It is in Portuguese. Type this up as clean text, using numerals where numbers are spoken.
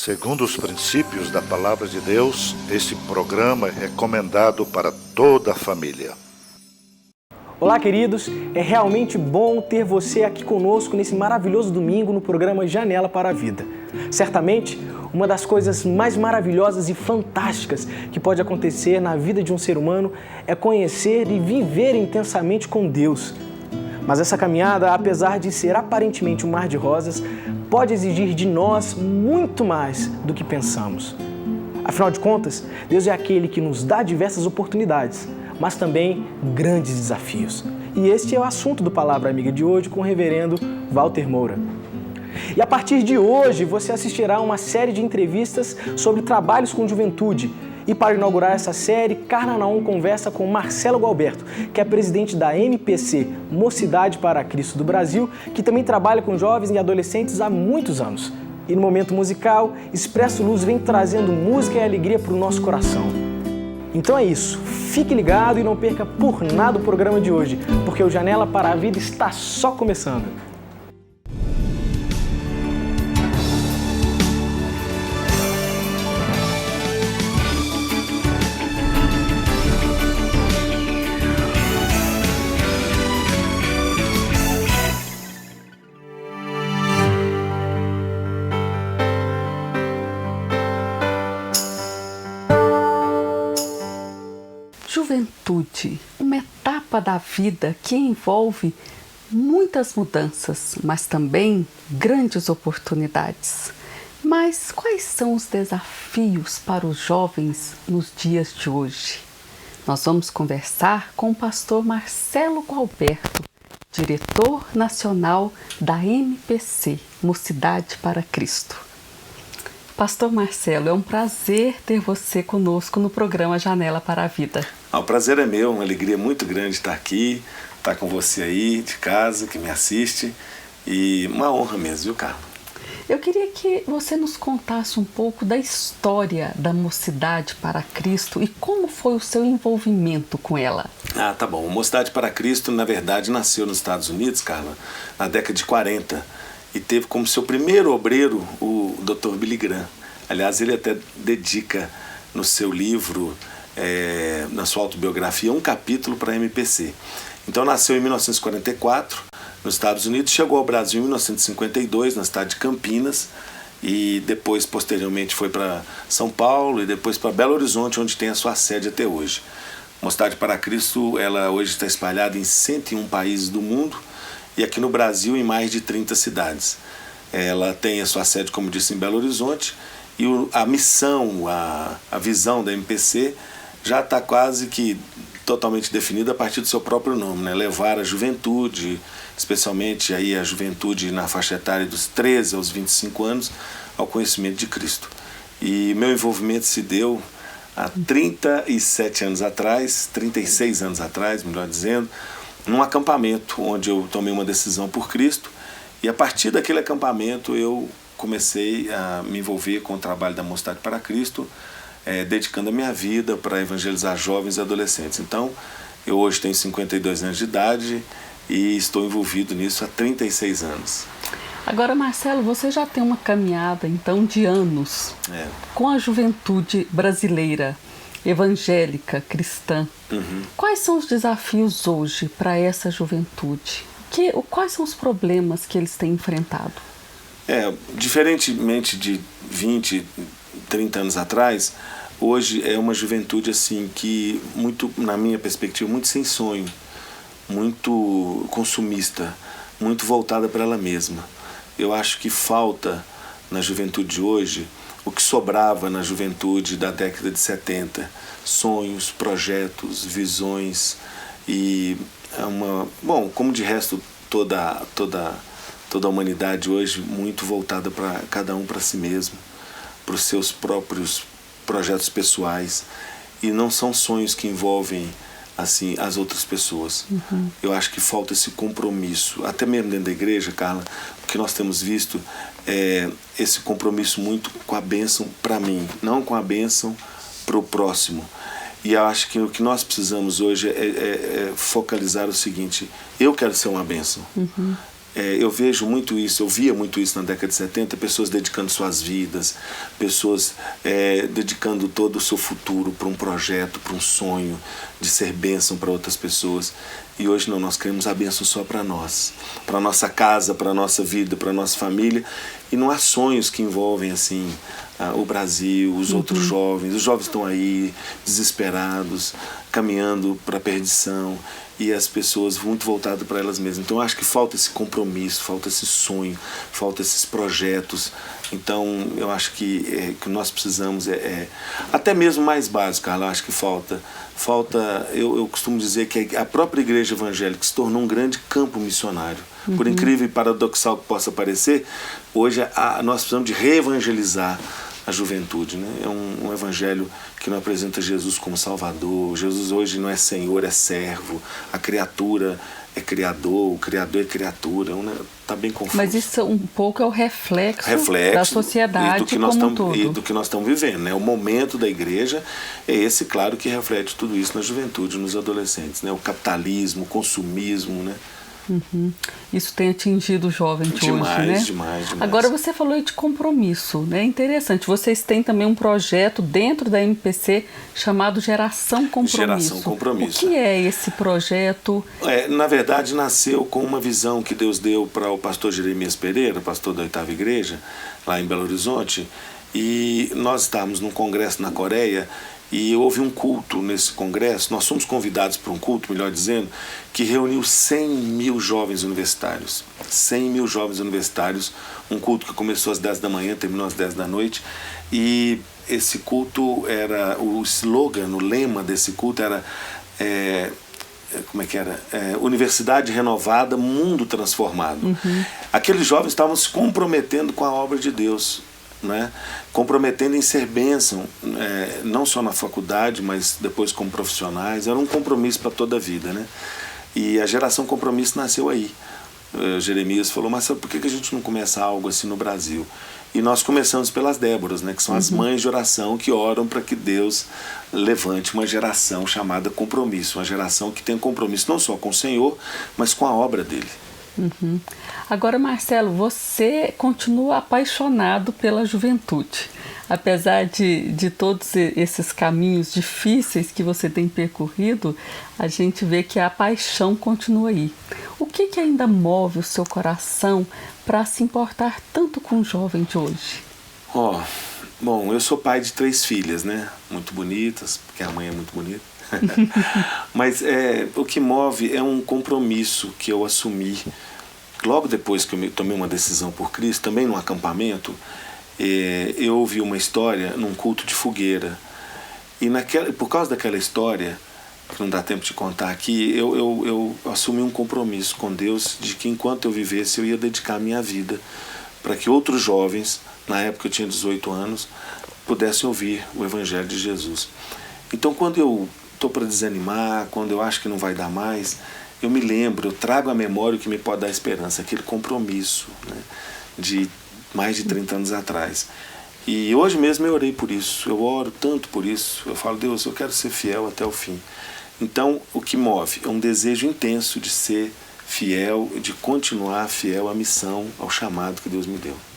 Segundo os princípios da Palavra de Deus, este programa é recomendado para toda a família. Olá, queridos! É realmente bom ter você aqui conosco nesse maravilhoso domingo no programa Janela para a Vida. Certamente, uma das coisas mais maravilhosas e fantásticas que pode acontecer na vida de um ser humano é conhecer e viver intensamente com Deus. Mas essa caminhada, apesar de ser aparentemente um mar de rosas, pode exigir de nós muito mais do que pensamos. Afinal de contas, Deus é aquele que nos dá diversas oportunidades, mas também grandes desafios. E este é o assunto do Palavra Amiga de hoje com o reverendo Walter Moura. E a partir de hoje você assistirá a uma série de entrevistas sobre trabalhos com juventude. E para inaugurar essa série, Carla Naum conversa com Marcelo Gualberto, que é presidente da MPC, Mocidade para Cristo do Brasil, que também trabalha com jovens e adolescentes há muitos anos. E no momento musical, Expresso Luz vem trazendo música e alegria para o nosso coração. Então é isso, fique ligado e não perca por nada o programa de hoje, porque o Janela para a Vida está só começando. Juventude, uma etapa da vida que envolve muitas mudanças, mas também grandes oportunidades. Mas quais são os desafios para os jovens nos dias de hoje? Nós vamos conversar com o pastor Marcelo Gualberto, diretor nacional da MPC, Mocidade para Cristo. Pastor Marcelo, é um prazer ter você conosco no programa Janela para a Vida. O prazer é meu, uma alegria muito grande estar aqui, estar com você aí de casa, que me assiste, e uma honra mesmo, viu, Carla? Eu queria que você nos contasse um pouco da história da Mocidade para Cristo e como foi o seu envolvimento com ela. Tá bom. A Mocidade para Cristo, na verdade, nasceu nos Estados Unidos, Carla, na década de 40, e teve como seu primeiro obreiro o Dr. Billy Graham. Aliás, ele até dedica no seu livro, na sua autobiografia, um capítulo para a MPC. Então nasceu em 1944 nos Estados Unidos, chegou ao Brasil em 1952 na cidade de Campinas e depois, posteriormente, foi para São Paulo e depois para Belo Horizonte, onde tem a sua sede até hoje. Mocidade para Cristo, ela hoje está espalhada em 101 países do mundo e aqui no Brasil em mais de 30 cidades. Ela tem a sua sede, como disse, em Belo Horizonte e a missão, a visão da MPC já está quase que totalmente definida a partir do seu próprio nome, né? Levar a juventude, especialmente aí a juventude na faixa etária dos 13 aos 25 anos, ao conhecimento de Cristo. E meu envolvimento se deu há 37 anos atrás, 36 anos atrás, melhor dizendo, num acampamento onde eu tomei uma decisão por Cristo e a partir daquele acampamento eu comecei a me envolver com o trabalho da Mocidade para Cristo, dedicando a minha vida para evangelizar jovens e adolescentes. Então, eu hoje tenho 52 anos de idade e estou envolvido nisso há 36 anos. Agora, Marcelo, você já tem uma caminhada, então, de anos com a juventude brasileira, evangélica, cristã. Quais são os desafios hoje para essa juventude? Quais são os problemas que eles têm enfrentado? Diferentemente de 20, 30 anos atrás, hoje é uma juventude assim que, muito, na minha perspectiva, muito sem sonho, muito consumista, muito voltada para ela mesma. Eu acho que falta na juventude de hoje o que sobrava na juventude da década de 70, sonhos, projetos, visões e como de resto toda a humanidade hoje muito voltada para cada um para si mesmo, para os seus próprios projetos pessoais e não são sonhos que envolvem assim as outras pessoas. Eu acho que falta esse compromisso, até mesmo dentro da igreja, Carla, o que nós temos visto é esse compromisso muito com a bênção para mim, não com a bênção para o próximo. E eu acho que o que nós precisamos hoje é focalizar o seguinte: eu quero ser uma bênção. Eu vejo muito isso, eu via muito isso na década de 70, pessoas dedicando suas vidas, pessoas dedicando todo o seu futuro para um projeto, para um sonho de ser bênção para outras pessoas. E hoje não, nós queremos a bênção só para nós, para a nossa casa, para a nossa vida, para a nossa família. E não há sonhos que envolvem assim o Brasil, os outros jovens. Os jovens estão aí desesperados, caminhando para a perdição, e as pessoas muito voltadas para elas mesmas. Então eu acho que falta esse compromisso, falta esse sonho, falta esses projetos. Então eu acho que nós precisamos, até mesmo mais básico, Carla, eu acho que falta, eu costumo dizer que a própria igreja evangélica se tornou um grande campo missionário. Por incrível e paradoxal que possa parecer, hoje nós precisamos de reevangelizar a juventude, né? É um evangelho que não apresenta Jesus como Salvador. Jesus hoje não é Senhor, é servo. A criatura é criador, o criador é criatura. Está bem confuso. Mas isso um pouco é o reflexo da sociedade como um todo. E do que nós estamos vivendo, né? O momento da igreja é esse, claro, que reflete tudo isso na juventude, nos adolescentes, né? O capitalismo, o consumismo, né? Isso tem atingido o jovem de demais, hoje, né? Demais. Agora você falou aí de compromisso, né? Interessante. Vocês têm também um projeto dentro da MPC chamado Geração Compromisso. Geração Compromisso. O que é esse projeto? Na verdade, nasceu com uma visão que Deus deu para o pastor Jeremias Pereira, pastor da 8ª Igreja, lá em Belo Horizonte, e nós estávamos num congresso na Coreia. E houve um culto nesse congresso, nós fomos convidados para um culto, melhor dizendo, que reuniu 100 mil jovens universitários. 100 mil jovens universitários, um culto que começou às 10 da manhã, terminou às 10 da noite. E esse culto era, o slogan, o lema desse culto era, Universidade Renovada, Mundo Transformado. Aqueles jovens estavam se comprometendo com a obra de Deus, né? Comprometendo em ser bênção, não só na faculdade, mas depois como profissionais. Era um compromisso para toda a vida, né? E a Geração Compromisso nasceu aí. Jeremias falou, mas por que a gente não começa algo assim no Brasil? E nós começamos pelas Déboras, né? Que são as mães de oração que oram para que Deus levante uma geração chamada compromisso, uma geração que tem compromisso não só com o Senhor, mas com a obra dele. Agora, Marcelo, você continua apaixonado pela juventude. Apesar de todos esses caminhos difíceis que você tem percorrido, a gente vê que a paixão continua aí. O que ainda move o seu coração para se importar tanto com o jovem de hoje? Bom, eu sou pai de 3 filhas, né? Muito bonitas, porque a mãe é muito bonita. Mas o que move é um compromisso que eu assumi logo depois que eu tomei uma decisão por Cristo, também num acampamento. Eu ouvi uma história num culto de fogueira, e por causa daquela história, que não dá tempo de contar aqui, eu assumi um compromisso com Deus de que enquanto eu vivesse eu ia dedicar a minha vida para que outros jovens, na época eu tinha 18 anos, pudessem ouvir o Evangelho de Jesus. Então quando eu estou para desanimar, quando eu acho que não vai dar mais, eu me lembro, eu trago à memória o que me pode dar esperança, aquele compromisso, né, de mais de 30 anos atrás. E hoje mesmo eu orei por isso, eu oro tanto por isso, eu falo, Deus, eu quero ser fiel até o fim. Então, o que move é um desejo intenso de ser fiel, de continuar fiel à missão, ao chamado que Deus me deu.